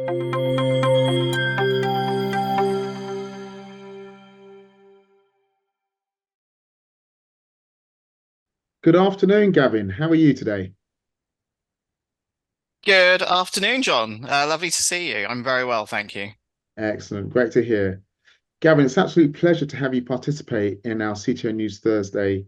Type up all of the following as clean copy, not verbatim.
Good afternoon, Gavin. How are you today? Good afternoon, John. Lovely to see you. I'm very well, thank you. Excellent. Great to hear. Gavin, it's an absolute pleasure to have you participate in our CTO News Thursday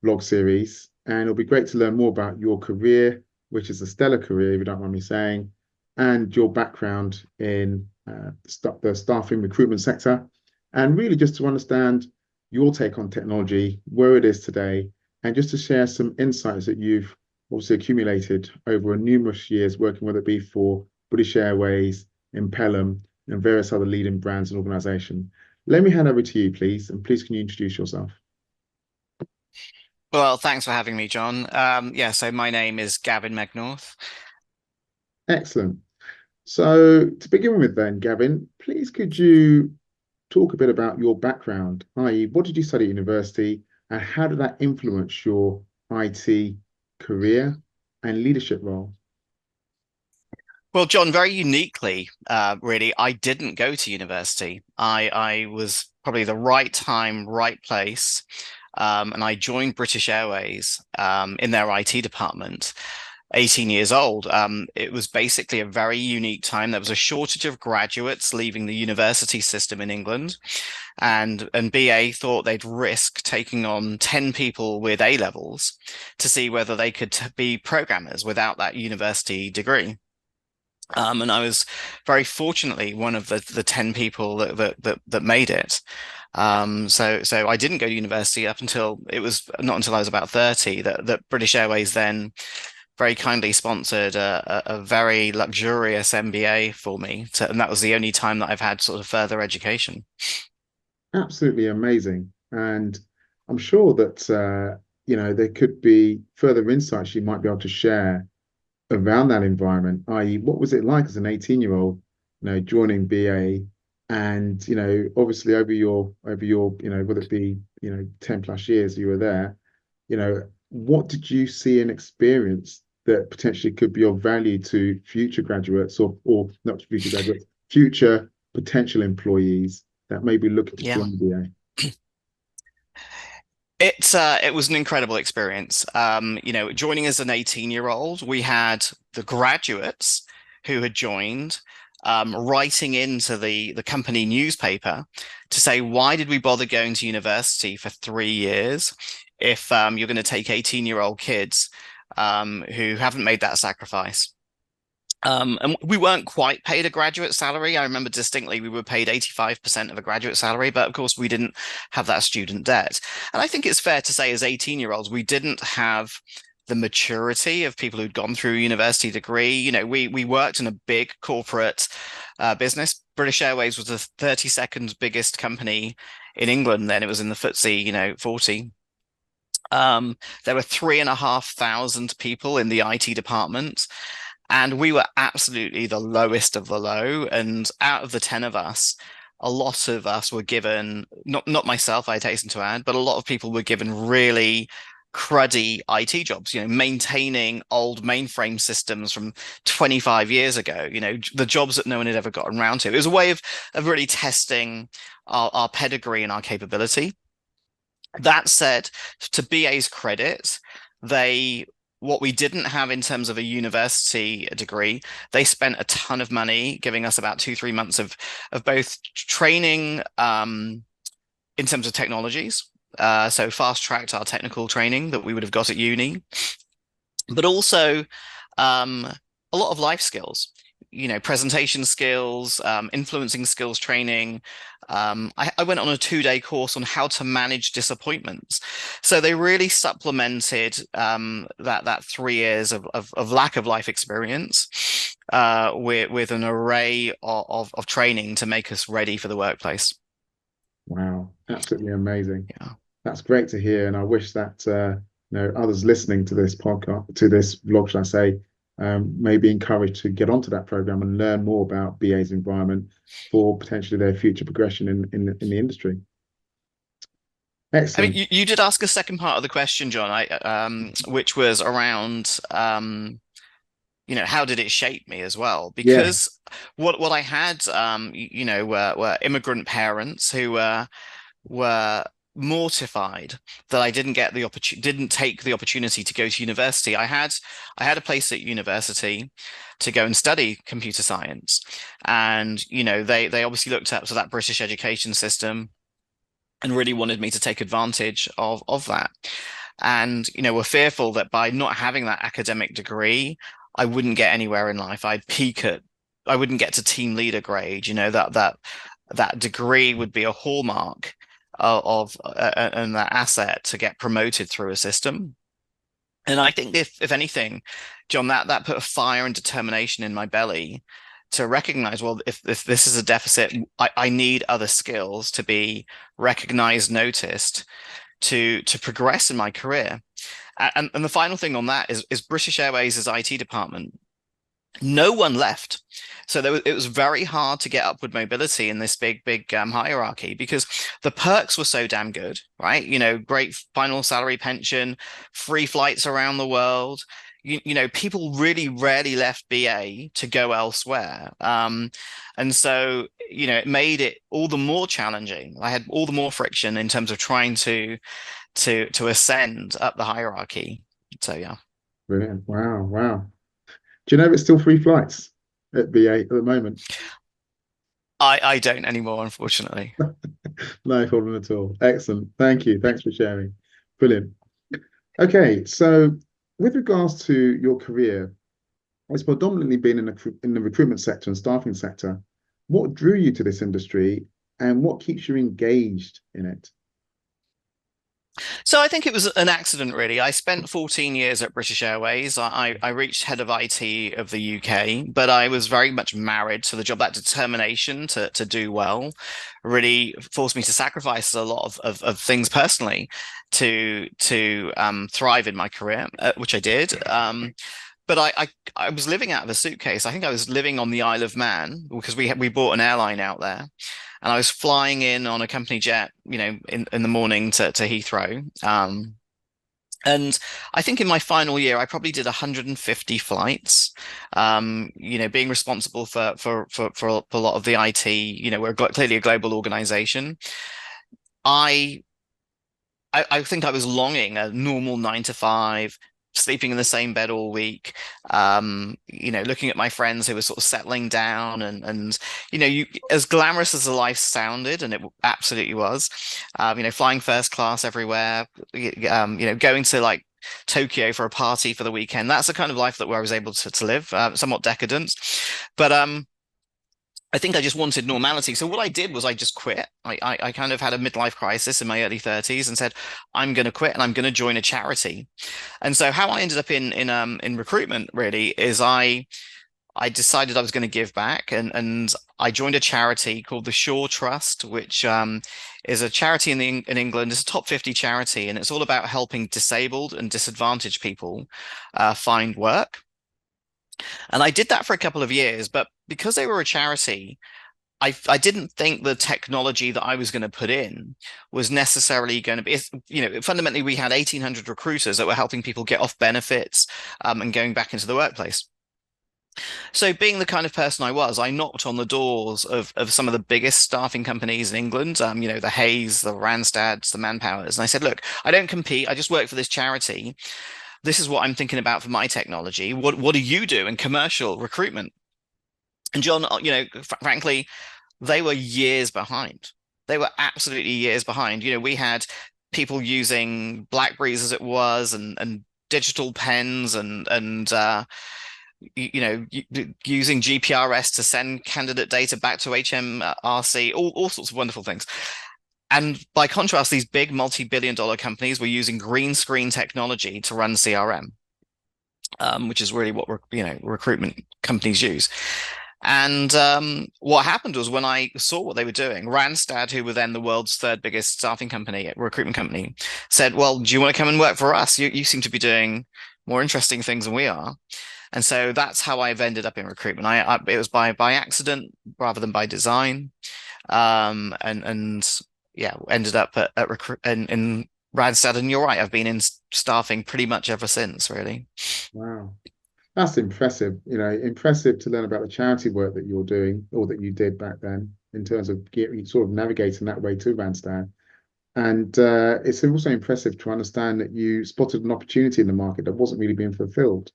vlog series. And it'll be great to learn more about your career, which is a stellar career, if you don't mind me saying, and your background in the staffing recruitment sector. And really just to understand your take on technology, where it is today, and just to share some insights that you've obviously accumulated over numerous years working, whether it be for British Airways, Impellum, and various other leading brands and organizations. Let me hand over to you, please, and please can you introduce yourself? Well, thanks for having me, John. So my name is Gavin Megnauth. Excellent. So to begin with then, Gavin, please could you talk a bit about your background, i.e., what did you study at university and how did that influence your IT career and leadership role? Well, John, very uniquely, really, I didn't go to university. I was probably the right time, right place, and I joined British Airways in their IT department. 18 years old. It was basically a very unique time. There was a shortage of graduates leaving the university system in England, and BA thought they'd risk taking on 10 people with A levels to see whether they could be programmers without that university degree. And I was very fortunately one of the 10 people that made it. So I didn't go to university up until it was not until I was about 30 that British Airways then very kindly sponsored a very luxurious MBA for me. And that was the only time that I've had sort of further education. Absolutely amazing. And I'm sure that there could be further insights you might be able to share around that environment, i.e., what was it like as an 18-year-old, joining BA and, obviously over your, whether it be, 10 plus years you were there, what did you see and experience that potentially could be of value to future graduates or not future graduates, future potential employees that may be looking to Yeah. join BA? It was an incredible experience. Joining as an 18-year-old, we had the graduates who had joined writing into the company newspaper to say, why did we bother going to university for 3 years if you're going to take 18-year-old kids who haven't made that sacrifice? And we weren't quite paid a graduate salary. I remember distinctly we were paid 85% of a graduate salary, but of course we didn't have that student debt. And I think it's fair to say as 18-year-olds, we didn't have the maturity of people who'd gone through a university degree. We worked in a big corporate business. British Airways was the 32nd biggest company in England. Then it was in the FTSE, 40. There were 3,500 people in the IT department. And we were absolutely the lowest of the low. And out of the 10 of us, a lot of us were given, not myself, I hasten to add, but a lot of people were given really cruddy IT jobs, maintaining old mainframe systems from 25 years ago, the jobs that no one had ever gotten around to. It was a way of really testing our pedigree and our capability. That said, to BA's credit, they what we didn't have in terms of a university degree, they spent a ton of money giving us about 2, 3 months of both training in terms of technologies. So fast tracked our technical training that we would have got at uni, but also um, a lot of life skills, presentation skills, influencing skills training. I went on a 2-day course on how to manage disappointments. So they really supplemented that 3 years of lack of life experience with an array of training to make us ready for the workplace. Wow, absolutely amazing. Yeah. That's great to hear, and I wish that others listening to this podcast, to this vlog, should I say, may be encouraged to get onto that program and learn more about BA's environment for potentially their future progression in the industry. I mean, Excellent. you did ask a second part of the question, John, which was around how did it shape me as well? Yeah, Because what I had, were immigrant parents who were mortified that I didn't take the opportunity to go to university. I had a place at university to go and study computer science, and they obviously looked up to that British education system and really wanted me to take advantage of that. And were fearful that by not having that academic degree, I wouldn't get anywhere in life. I wouldn't get to team leader grade. That degree would be a hallmark of and that asset to get promoted through a system. And I think if anything, John, that put a fire and determination in my belly to recognize, well, if this is a deficit, I need other skills to be recognized, noticed, to progress in my career. And the final thing on that is British Airways' IT department. No one left. So it was very hard to get upward mobility in this big hierarchy because the perks were so damn good, right? Great final salary pension, free flights around the world. People really rarely left BA to go elsewhere. And so, it made it all the more challenging. I had all the more friction in terms of trying to ascend up the hierarchy. So yeah. brilliant. Wow, wow. Do you know if it's still free flights at BA at the moment? I don't anymore, unfortunately. No problem at all. Excellent. Thank you. Thanks for sharing. Brilliant. Okay, so with regards to your career, it's predominantly been in the recruitment sector and staffing sector. What drew you to this industry and what keeps you engaged in it? So I think it was an accident, really. I spent 14 years at British Airways. I reached head of IT of the UK, but I was very much married to the job. That determination to do well really forced me to sacrifice a lot of things personally to thrive in my career, which I did. But I was living out of a suitcase. I think I was living on the Isle of Man because we bought an airline out there, and I was flying in on a company jet, in the morning to Heathrow. And I think in my final year, I probably did 150 flights. Being responsible for a lot of the IT. We're clearly a global organization. I I think I was longing a normal 9 to 5, sleeping in the same bed all week. Looking at my friends who were sort of settling down and you as glamorous as the life sounded, and it absolutely was. Flying first class everywhere. Going to like Tokyo for a party for the weekend. That's the kind of life that where I was able to live. Somewhat decadent, but I think I just wanted normality. So what I did was I just quit. I kind of had a midlife crisis in my early 30s and said, I'm going to quit and I'm going to join a charity. And so how I ended up in recruitment really is I decided I was going to give back and I joined a charity called the Shore Trust, which is a charity in England. It's a top 50 charity, and it's all about helping disabled and disadvantaged people find work. And I did that for a couple of years, but because they were a charity, I didn't think the technology that I was going to put in was necessarily going to be, fundamentally we had 1,800 recruiters that were helping people get off benefits and going back into the workplace. So being the kind of person I was, I knocked on the doors of some of the biggest staffing companies in England, the Hayes, the Randstads, the Manpowers. And I said, look, I don't compete. I just work for this charity. This is what I'm thinking about for my technology. What do you do in commercial recruitment? And John, frankly, they were years behind. They were absolutely years behind. We had people using BlackBerries as it was, and digital pens, and using GPRS to send candidate data back to HMRC, all sorts of wonderful things. And by contrast, these big multi-billion-dollar companies were using green screen technology to run CRM, which is really what recruitment companies use. And what happened was when I saw what they were doing, Randstad, who were then the world's third biggest staffing company, recruitment company, said, "Well, do you want to come and work for us? You seem to be doing more interesting things than we are." And so that's how I've ended up in recruitment. It was by accident rather than by design. And yeah, ended up at recruit in Randstad. And you're right, I've been in staffing pretty much ever since, really. Wow. That's impressive. Impressive to learn about the charity work that you're doing or that you did back then in terms of sort of navigating that way to Randstad. And it's also impressive to understand that you spotted an opportunity in the market that wasn't really being fulfilled.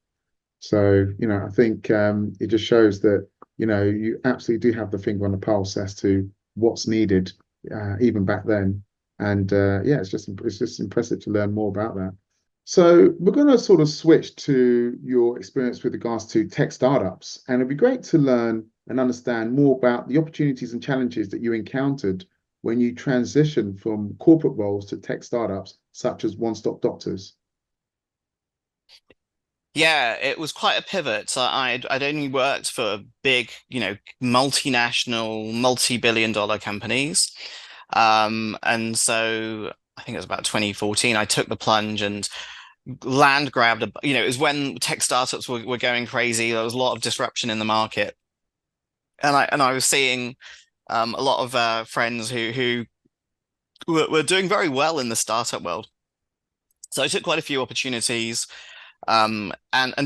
So, I think it just shows that, you absolutely do have the finger on the pulse as to what's needed, even back then. And yeah, it's just impressive to learn more about that. So we're going to sort of switch to your experience with regards to tech startups, and it'd be great to learn and understand more about the opportunities and challenges that you encountered when you transitioned from corporate roles to tech startups such as One Stop Doctors. Yeah, it was quite a pivot. So I'd only worked for big, multinational, multi-billion dollar companies. And so I think it was about 2014, I took the plunge and land grabbed it was when tech startups were going crazy. There was a lot of disruption in the market. And I was seeing a lot of friends who were doing very well in the startup world. So I took quite a few opportunities. And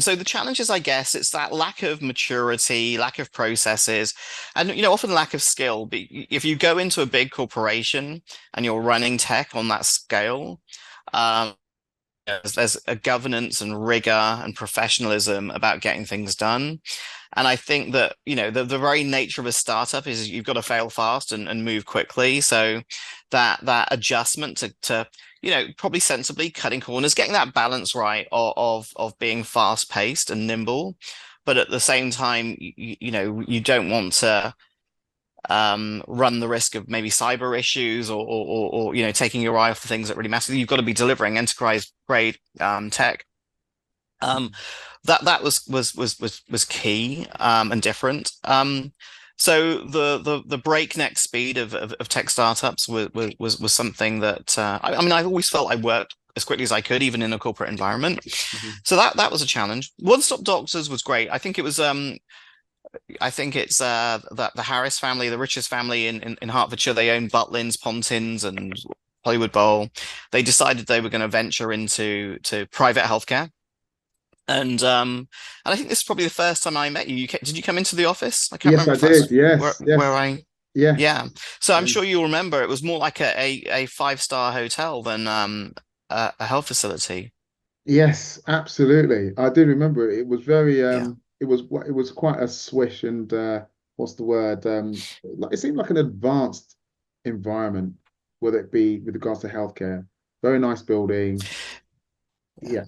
so the challenges, I guess, it's that lack of maturity, lack of processes, and often lack of skill. But if you go into a big corporation and you're running tech on that scale, um, there's a governance and rigor and professionalism about getting things done. And I think that, the very nature of a startup is you've got to fail fast and move quickly. So that adjustment to probably sensibly cutting corners, getting that balance right of being fast paced and nimble, but at the same time, you don't want to run the risk of maybe cyber issues or taking your eye off the things that really matter. You've got to be delivering enterprise grade tech. Um, that was key and different. So the breakneck speed of tech startups was something that I mean I always felt I worked as quickly as I could, even in a corporate environment. Mhm. So that was a challenge. One Stop Doctors was great. I think it's the Harris family, the richest family in Hertfordshire. They own Butlins, Pontins, and Hollywood Bowl. They decided they were going to venture into private healthcare. And I think this is probably the first time I met you. Did you come into the office? I can't Yes, remember I if did. that's where Yes, where yes, I yeah. yeah. So I'm Um, sure you'll remember it was more like a five-star hotel than a health facility. yes, absolutely. I do remember it. It was very Yeah. it was quite a swish and what's the word? It seemed like an advanced environment, whether it be with regards to healthcare. Very nice building. Yeah. Yeah.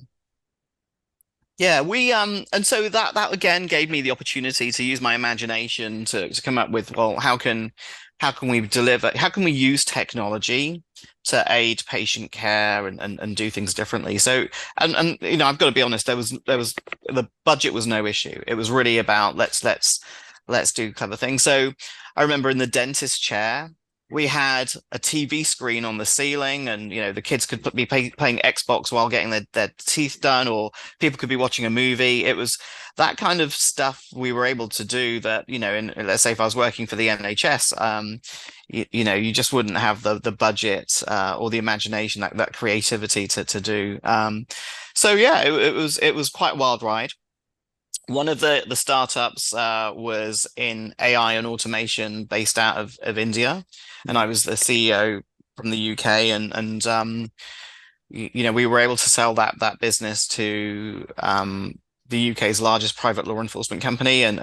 Yeah, we and so that again gave me the opportunity to use my imagination to come up with, well, how can we deliver, how can we use technology to aid patient care and do things differently. So and I've got to be honest, there was the budget was no issue. It was really about let's do clever things. So I remember in the dentist chair, we had a TV screen on the ceiling, and the kids could playing Xbox while getting their teeth done, or people could be watching a movie. It was that kind of stuff we were able to do that, let's say if I was working for the NHS, you just wouldn't have the budget or the imagination, that creativity to do. So yeah, it was quite a wild ride. One of the startups was in AI and automation based out of India, and I was the CEO from the UK, and we were able to sell that business to the UK's largest private law enforcement company, and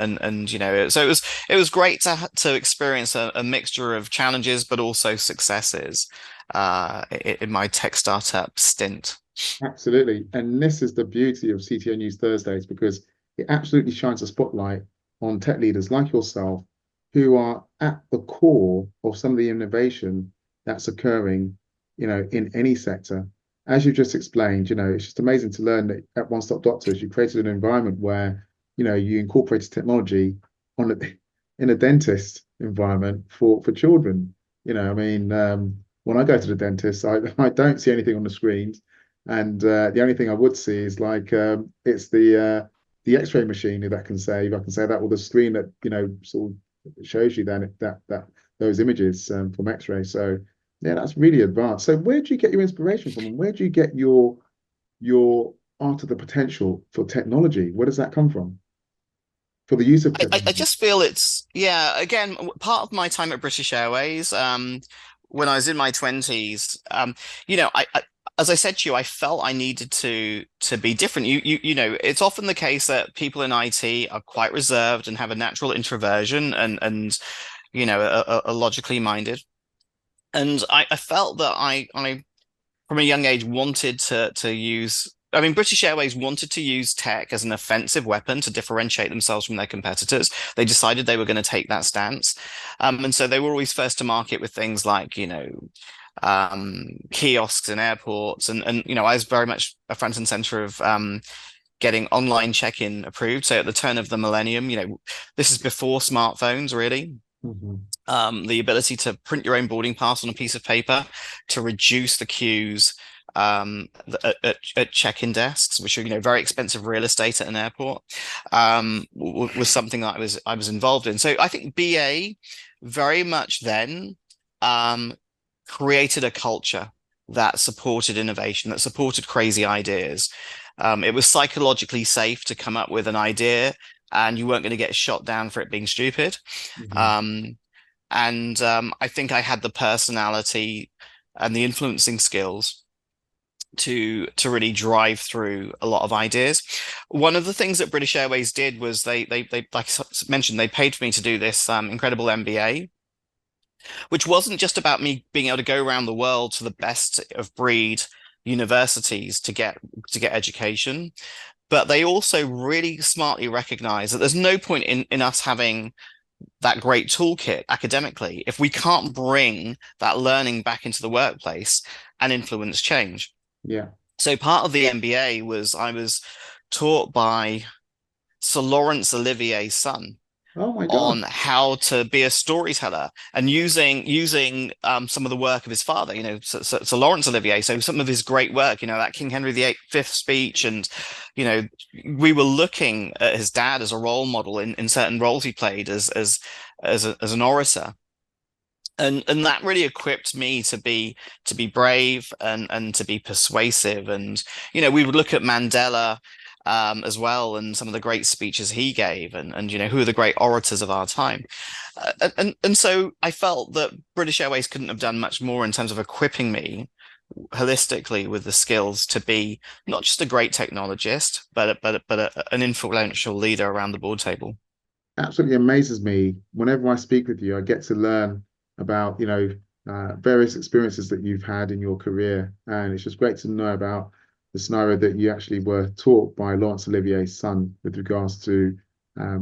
so it was great to experience a mixture of challenges but also successes in my tech startup stint. Absolutely. And this is the beauty of CTO News Thursdays because it absolutely shines a spotlight on tech leaders like yourself who are at the core of some of the innovation that's occurring, in any sector. As you just explained, it's just amazing to learn that at One Stop Doctors, you created an environment where, you incorporated technology on a, in a dentist environment for children. I mean, when I go to the dentist, I don't see anything on the screens. And the only thing I would see is like it's the X-ray machine that can save. I can say that with a screen that sort of shows you that those images from X-ray. So yeah, that's really advanced. So where do you get your inspiration from, and where do you get your part of the potential for technology? Where does that come from? For the use of I technology? just feel it's, yeah, again, part of my time at British Airways, when I was in my 20s, as I said to you, I felt I needed to be different. It's often the case that people in IT are quite reserved and have a natural introversion and are logically minded. And I felt that I from a young age wanted to use. I mean, British Airways wanted to use tech as an offensive weapon to differentiate themselves from their competitors. They decided they were going to take that stance. And so they were always first to market with things like, kiosks in airports. And I was very much a front and center of getting online check-in approved. So at the turn of the millennium, this is before smartphones, really. Mhm. The ability to print your own boarding pass on a piece of paper to reduce the queues at check-in desks, which are very expensive real estate at an airport, was something that I was involved in. So I think BA very much then um, created a culture that supported innovation, that supported crazy ideas. It was psychologically safe to come up with an idea, and you weren't going to get shot down for it being stupid. Mhm. Um, and I think I had the personality and the influencing skills to really drive through a lot of ideas. One of the things that British Airways did was they like I mentioned, they paid for me to do this incredible MBA, which wasn't just about me being able to go around the world to the best of breed universities to get education, but they also really smartly recognize that there's no point in us having that great toolkit academically if we can't bring that learning back into the workplace and influence change. Yeah. So part of the MBA was I was taught by Sir Laurence Olivier's son Oh my God. on how to be a storyteller and using some of the work of his father, Sir Laurence Olivier. So some of his great work, that King Henry Fifth speech, and you know, we were looking at his dad as a role model in certain roles he played as an orator. And that really equipped me to be brave and to be persuasive. And we would look at Mandela as well, and some of the great speeches he gave, and who are the great orators of our time. And so I felt that British Airways couldn't have done much more in terms of equipping me holistically with the skills to be not just a great technologist, an influential leader around the board table. Absolutely amazes me. Whenever I speak with you, I get to learn about, various experiences that you've had in your career. And it's just great to know about the scenario that you actually were taught by Laurence Olivier's son with regards to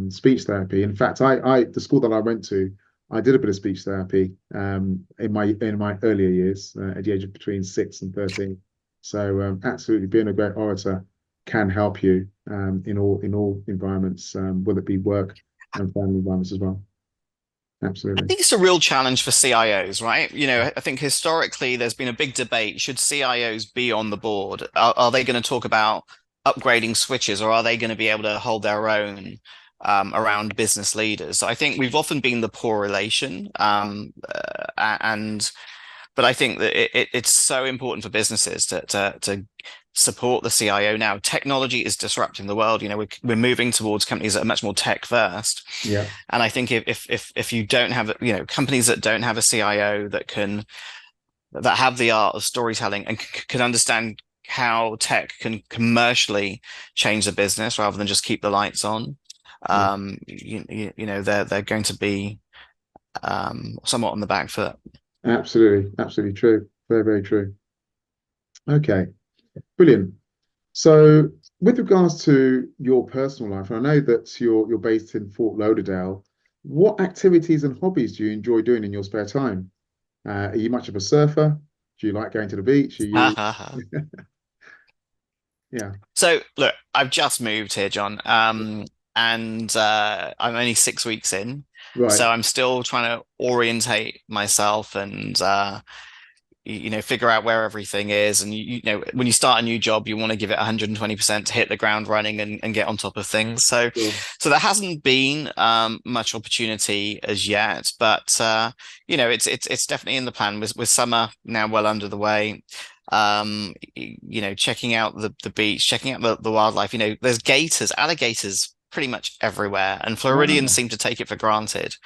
speech therapy. In fact, the school that I went to, I did a bit of speech therapy in my earlier years, at the age of between 6 and 13. So absolutely, being a great orator can help you in all environments, whether it be work and family environments as well. I Absolutely. think it's a real challenge for CIOs, right? I think historically there's been a big debate. Should CIOs be on the board? Are they going to talk about upgrading switches, or are they going to be able to hold their own around business leaders? So I think we've often been the poor relation. And but I think that it's so important for businesses to support the CIO now. Technology is disrupting the world. We're moving towards companies that are much more tech first. Yeah. And I think if you don't have, companies that don't have a CIO that have the art of storytelling and can understand how tech can commercially change the business rather than just keep the lights on, Yeah. they're going to be somewhat on the back foot. Absolutely. Absolutely true. Very, very true. Okay. Brilliant. So, with regards to your personal life, I know that you're based in Fort Lauderdale. What activities and hobbies do you enjoy doing in your spare time? Are you much of a surfer? Do you like going to the beach? Are you? Yeah. So look, I've just moved here, John, and I'm only 6 weeks in, Right. so I'm still trying to orientate myself and figure out where everything is. And when you start a new job, you want to give it 120% to hit the ground running and get on top of things. So, Sure. so there hasn't been much opportunity as yet, but it's definitely in the plan with summer now well under the way. checking out the beach, checking out the wildlife. There's alligators pretty much everywhere, and Floridians Wow. seem to take it for granted.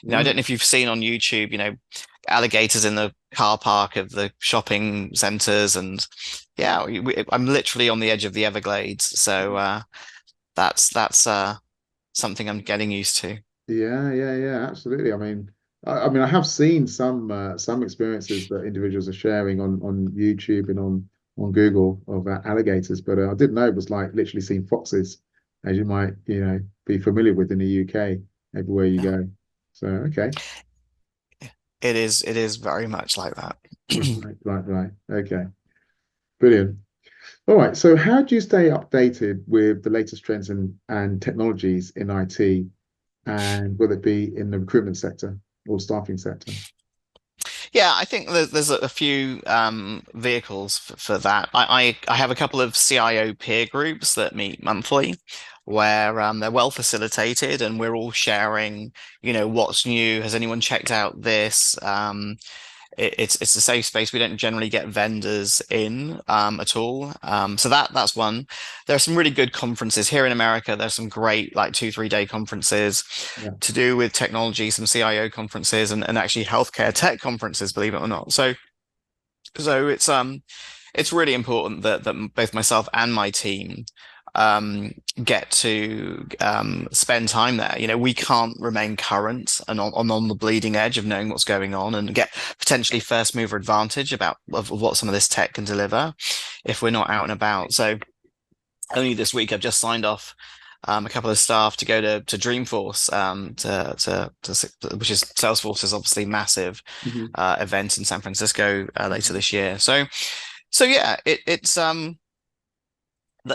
I don't Right. know if you've seen on YouTube, alligators in the car park of the shopping centers, and yeah, I'm literally on the edge of the Everglades, so that's something I'm getting used to. Yeah, yeah, yeah, absolutely. I mean, I have seen some experiences that individuals are sharing on YouTube and on Google of alligators, but I didn't know it was like literally seeing foxes, as you might, be familiar with in the UK everywhere you Yeah, go. So, okay, it is very much like that. right, right, right. Okay, brilliant. All right. So, how do you stay updated with the latest trends and technologies in IT, and whether it be in the recruitment sector or staffing sector? Yeah, I think there's a few vehicles for that. I have a couple of CIO peer groups that meet monthly, where they're well facilitated, and we're all sharing, what's new. Has anyone checked out this? It's a safe space. We don't generally get vendors in at all. So that's one. There are some really good conferences here in America. There's some great like 2, 3 day conferences Yeah. to do with technology, some CIO conferences and actually healthcare tech conferences, believe it or not. So it's really important that both myself and my team get to spend time there. We can't remain current and on the bleeding edge of knowing what's going on and get potentially first mover advantage of what some of this tech can deliver if we're not out and about. So only this week I've just signed off a couple of staff to go to Dreamforce, which is Salesforce's obviously massive Mhm. event in San Francisco later this year. So yeah, it's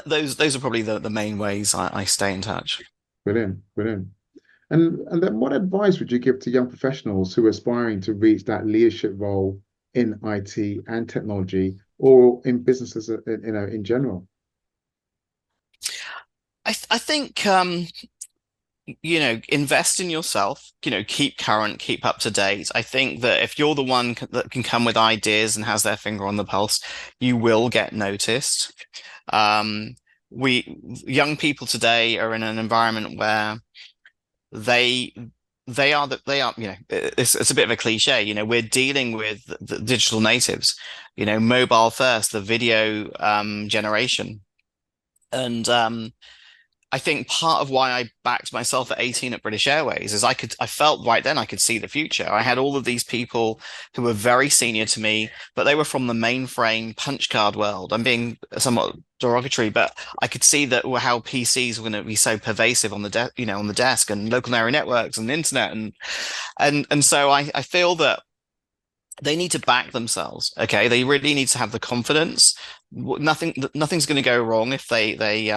those are probably the main ways I stay in touch. Brilliant, brilliant. And then what advice would you give to young professionals who are aspiring to reach that leadership role in IT and technology or in businesses, in general? I think invest in yourself, keep current, keep up to date. I think that if you're the one that can come with ideas and has their finger on the pulse, you will get noticed. Um, we young people today are in an environment where they they are it's a bit of a cliche. We're dealing with the digital natives, mobile first, the video generation. And I think part of why I backed myself at 18 at British Airways is I felt right then I could see the future. I had all of these people who were very senior to me, but they were from the mainframe punch card world. I'm being somewhat derogatory, but I could see that how PCs were going to be so pervasive on on the desk and local area networks and the internet and so I feel that they need to back themselves. Okay, they really need to have the confidence. Nothing's going to go wrong if they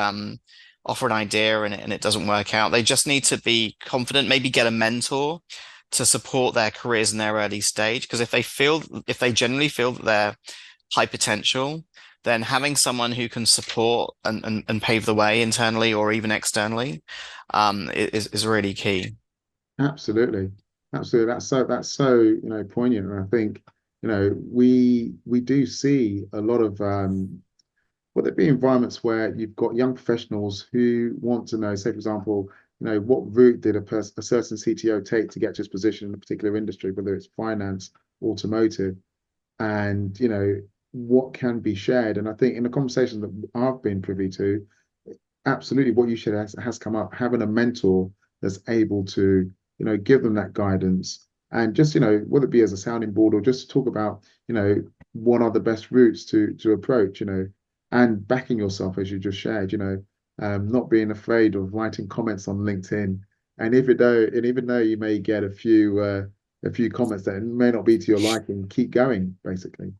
offer an idea and it doesn't work out. They just need to be confident. Maybe get a mentor to support their careers in their early stage. Because if they generally feel that they're high potential, then having someone who can support and pave the way internally or even externally is really key. Absolutely. Absolutely. That's so, poignant. And I think, we do see a lot of would there be environments where you've got young professionals who want to know, say, for example, what route did a certain CTO take to get to his position in a particular industry, whether it's finance, automotive, and what can be shared. And I think in the conversation that I've been privy to, absolutely what you should has come up, having a mentor that's able to, give them that guidance and just, whether it be as a sounding board or just to talk about, what are the best routes to approach, and backing yourself as you just shared, not being afraid of writing comments on LinkedIn. And even though you may get a few comments that may not be to your liking, keep going, basically.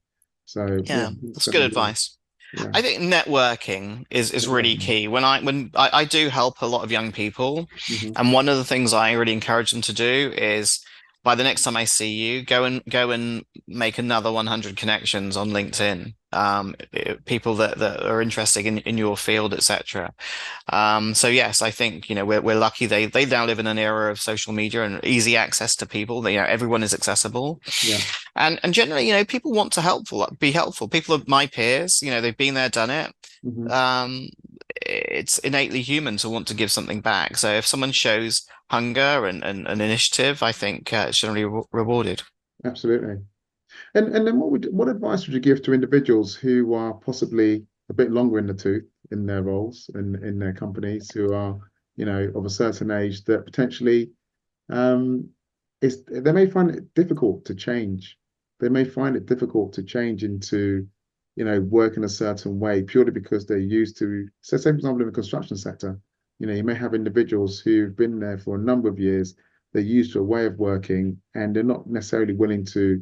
So yeah, Yeah, that's good 100%. advice. Yeah. I think networking is really Networking. key. When I do help a lot of young people, Hmm. and one of the things I really encourage them to do is by the next time I see you, go and make another 100 connections on LinkedIn. People that are interested in your field, etc. So yes, I think, we're lucky they now live in an era of social media and easy access to people. That, everyone is accessible, Yeah. and generally, people want to be helpful. People are my peers. They've been there, done it. Hmm. Um, it's innately human to want to give something back. So if someone shows hunger and an initiative, I think it's generally rewarded. Absolutely. And then what advice would you give to individuals who are possibly a bit longer in the tooth in their roles and in their companies, who are, of a certain age, that potentially um they may find it difficult to change. They may find it difficult to change into, work in a certain way purely because they're used to, so say for example in the construction sector, you may have individuals who've been there for a number of years, they're used to a way of working and they're not necessarily willing to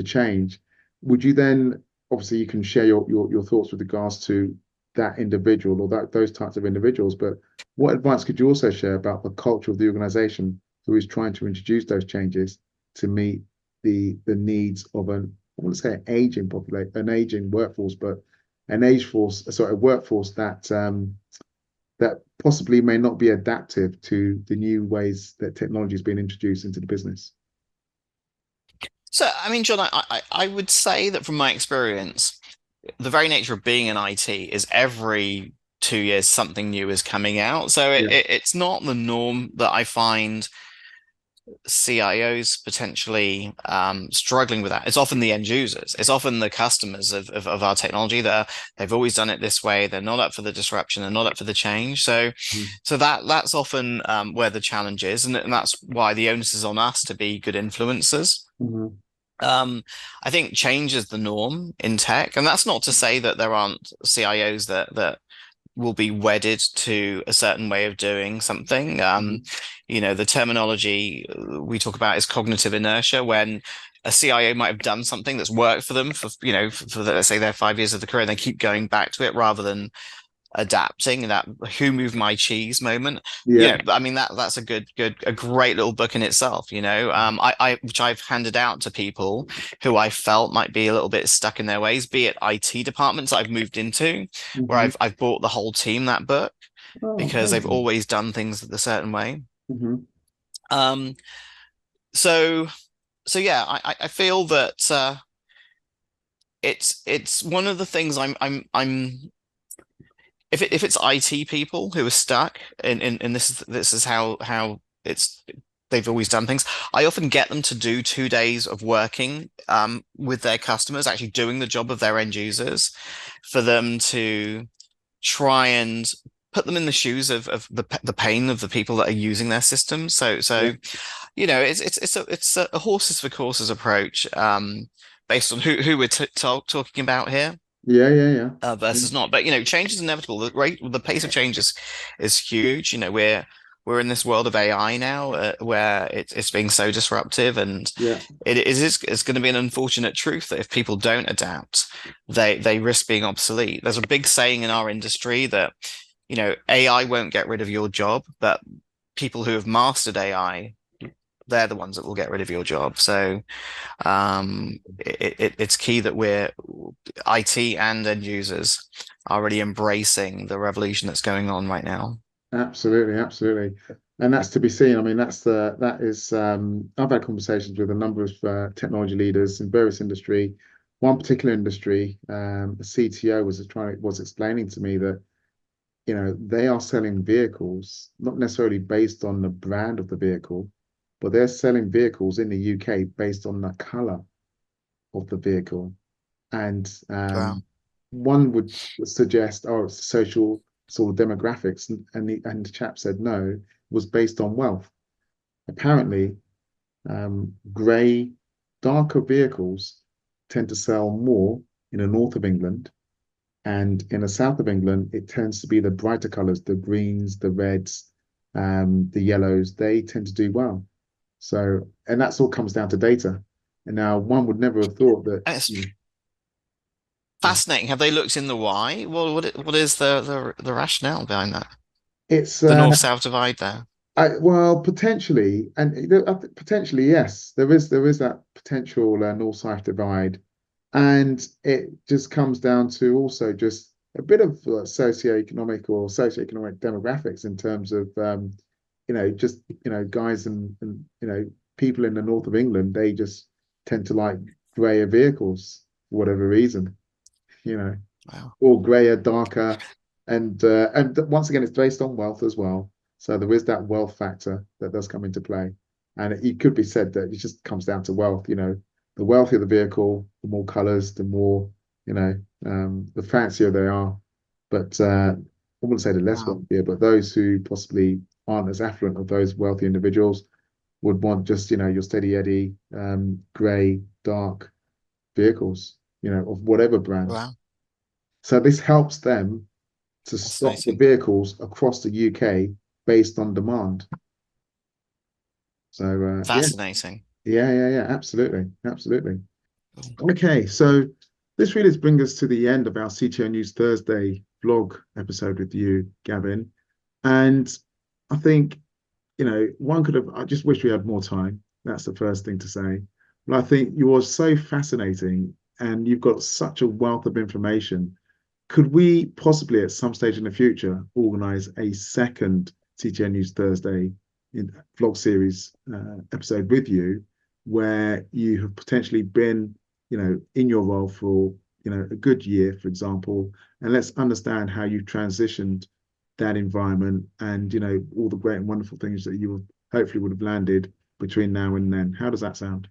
change. Would you then, obviously you can share your thoughts with regards to that individual or those types of individuals, but what advice could you also share about the culture of the organization who is trying to introduce those changes to meet the needs of I want to say an aging population, an aging workforce, but a workforce that possibly may not be adaptive to the new ways that technology is being introduced into the business. So, I mean, John, I would say that from my experience, the very nature of being in IT is every 2 years something new is coming out. So Yeah. it's not the norm that I find CIOs potentially struggling with that. It's often the end users. It's often the customers of our technology that they've always done it this way. They're not up for the disruption. They're not up for the change. So, Mhm. so that's often where the challenge is, and that's why the onus is on us to be good influencers. Mhm. I think change is the norm in tech, and that's not to say that there aren't CIOs that will be wedded to a certain way of doing something. Mhm. The terminology we talk about is cognitive inertia, when a CIO might have done something that's worked for them for let's say their 5 years of the career, and they keep going back to it rather than adapting. That who moved my cheese moment. Yeah. I mean, that's a great little book in itself. I which I've handed out to people who I felt might be a little bit stuck in their ways, be it IT departments I've moved into, where Mhm. I've bought the whole team that book Oh, because they've amazing. always done things a certain way. Mhm. Um, so so yeah, I feel that it's one of the things I'm if it's IT people who are stuck in this is how it's they've always done things. I often get them to do 2 days of working with their customers, actually doing the job of their end users, for them to try and put them in the shoes of the pain of the people that are using their systems. Yeah. It's a horses for courses approach, based on who we're t talking about here, Yeah. Yeah. Yeah. versus not. But change is inevitable. The pace of change is huge. We're in this world of AI now, where it's being so disruptive, and Yeah. it's going to be an unfortunate truth that if people don't adapt, they risk being obsolete. There's a big saying in our industry that AI won't get rid of your job, but people who have mastered AI, they're the ones that will get rid of your job. So it's key that we're IT and end users are really embracing the revolution that's going on right now. Absolutely, absolutely. And that's to be seen. I mean, that is I've had conversations with a number of technology leaders in various industry. One particular industry, the CTO was explaining to me that, they are selling vehicles, not necessarily based on the brand of the vehicle, but they're selling vehicles in the UK based on the color of the vehicle. And Wow. one would suggest, oh, it's social sort of demographics, and the chap said no, it was based on wealth. Apparently, grey, darker vehicles tend to sell more in the north of England, and in the south of England, it tends to be the brighter colours, the greens, the reds, the yellows. They tend to do well. So, and that's all comes down to data. And now one would never have thought that, And it's yeah. fascinating. Have they looked in the why? Well, what is the rationale behind that? It's The north-south divide there. Well, potentially, and potentially, yes, there is that potential North-South divide, and it just comes down to also just a bit of socioeconomic demographics in terms of just guys and people in the north of England, they just tend to like grayer vehicles for whatever reason, you know Wow. or grayer, darker, and once again, it's based on wealth as well. So there is that wealth factor that does come into play, and it could be said that it just comes down to wealth. The wealthier the vehicle, the more colours, the more the fancier they are. But I wouldn't say the less Wow. wealthier, but those who possibly aren't as affluent of those wealthy individuals would want just your steady Eddie, grey, dark vehicles, of whatever brand. Wow. So this helps them to stock the Fascinating. vehicles across the UK based on demand. So yeah, Fascinating. yeah, absolutely, absolutely. Cool. Okay, so this really does bring us to the end of our CTO News Thursday vlog episode with you, Gavin. And I think, one could have, I just wish we had more time. That's the first thing to say. But I think you're so fascinating and you've got such a wealth of information. Could we possibly, at some stage in the future, organise a second CTN News Thursday vlog series episode with you, where you have potentially been, in your role for, a good year, for example, and let's understand how you transitioned that environment and, all the great and wonderful things that you hopefully would have landed between now and then. How does that sound?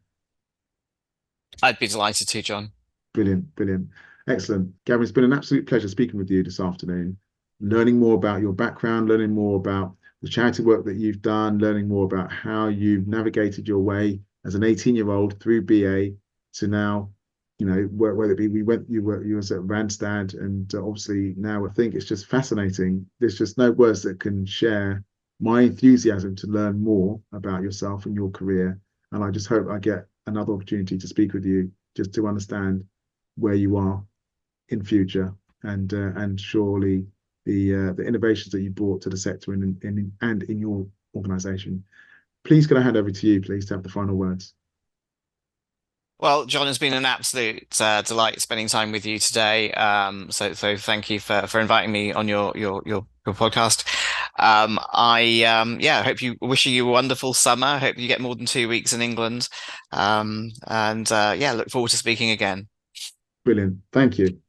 I'd be delighted to, John. Brilliant, brilliant. Excellent. Gavin, it's been an absolute pleasure speaking with you this afternoon, learning more about your background, learning more about the charity work that you've done, learning more about how you've navigated your way as an 18-year-old through BA to now, whether it be you was at Randstad, and obviously now I think it's just fascinating. There's just no words that can share my enthusiasm to learn more about yourself and your career. And I just hope I get another opportunity to speak with you just to understand where you are in future, and surely the innovations that you brought to the sector and in your organization. Please, can I hand over to you, please, to have the final words? Well, John, it's been an absolute delight spending time with you today. So thank you for inviting me on your podcast. I hope you wishing you a wonderful summer. Hope you get more than 2 weeks in England. And yeah, look forward to speaking again. Brilliant. Thank you.